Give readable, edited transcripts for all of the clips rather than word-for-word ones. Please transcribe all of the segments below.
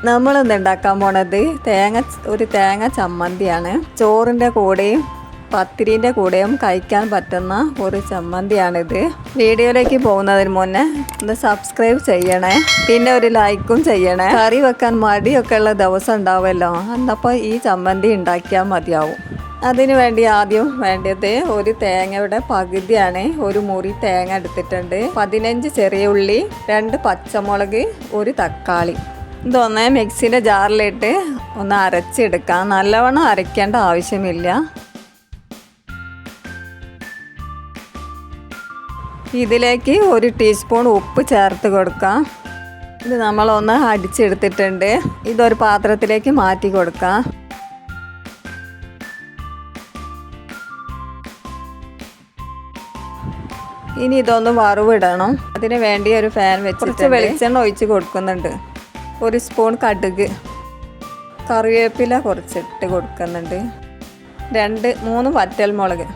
നമ്മളിന്ന് ഉണ്ടാക്കാൻ പോണത് ഒരു തേങ്ങ ചമ്മന്തിയാണ്. ചോറിൻ്റെ കൂടെയും പത്തിരിൻ്റെ കൂടെയും കഴിക്കാൻ പറ്റുന്ന ഒരു ചമ്മന്തിയാണിത്. വീഡിയോയിലേക്ക് പോകുന്നതിന് മുന്നേ ഒന്ന് സബ്സ്ക്രൈബ് ചെയ്യണേ, പിന്നെ ഒരു ലൈക്കും ചെയ്യണേ. കറി വെക്കാൻ മടിയൊക്കെ ഉള്ള ദിവസം ഉണ്ടാവുമല്ലോ, അന്നപ്പോൾ ഈ ചമ്മന്തി ഉണ്ടാക്കിയാൽ മതിയാവും. അതിനു വേണ്ടി ആദ്യം വേണ്ടത് ഒരു തേങ്ങയുടെ പകുതിയാണ്. ഒരു മുറി തേങ്ങ എടുത്തിട്ടുണ്ട്, 15 ചെറിയ ഉള്ളി, 2 പച്ചമുളക്, ഒരു തക്കാളി. ഇതൊന്ന് മിക്സിയുടെ ജാറിലിട്ട് ഒന്ന് അരച്ചെടുക്കാം. നല്ലവണ്ണം അരയ്ക്കേണ്ട ആവശ്യമില്ല. ഇതിലേക്ക് 1 ടീസ്പൂൺ ഉപ്പ് ചേർത്ത് കൊടുക്കാം. ഇത് നമ്മളൊന്ന് അടിച്ചെടുത്തിട്ടുണ്ട്. ഇതൊരു പാത്രത്തിലേക്ക് മാറ്റി കൊടുക്കാം. ഇനി ഇതൊന്ന് വറവിടണം. അതിന് വേണ്ടി ഒരു പാൻ വെച്ച് കുറച്ച് വെളിച്ചെണ്ണ ഒഴിച്ച് കൊടുക്കുന്നുണ്ട്. 1 സ്പൂൺ കടുക്, കറിവേപ്പില കുറച്ചിട്ട് കൊടുക്കുന്നുണ്ട്, 2-3 വറ്റൽമുളക്.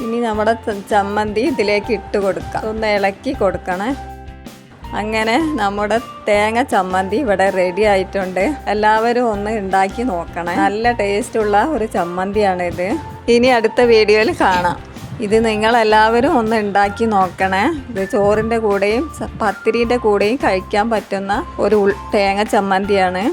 ഇനി നമ്മുടെ ചമ്മന്തി ഇതിലേക്ക് ഇട്ട് കൊടുക്കാം. ഒന്ന് ഇളക്കി കൊടുക്കണേ. അങ്ങനെ നമ്മുടെ തേങ്ങ ചമ്മന്തി ഇവിടെ റെഡി ആയിട്ടുണ്ട്. എല്ലാവരും ഒന്ന് ഉണ്ടാക്കി നോക്കണേ. നല്ല ടേസ്റ്റുള്ള ഒരു ചമ്മന്തിയാണിത്. ഇനി അടുത്ത വീഡിയോയിൽ കാണാം. ഇത് നിങ്ങളെല്ലാവരും ഒന്ന് ഉണ്ടാക്കി നോക്കണേ. ഇത് ചോറിൻ്റെ കൂടെയും പത്തിരിൻ്റെ കൂടെയും കഴിക്കാൻ പറ്റുന്ന ഒരു തേങ്ങ ചമ്മന്തിയാണ്.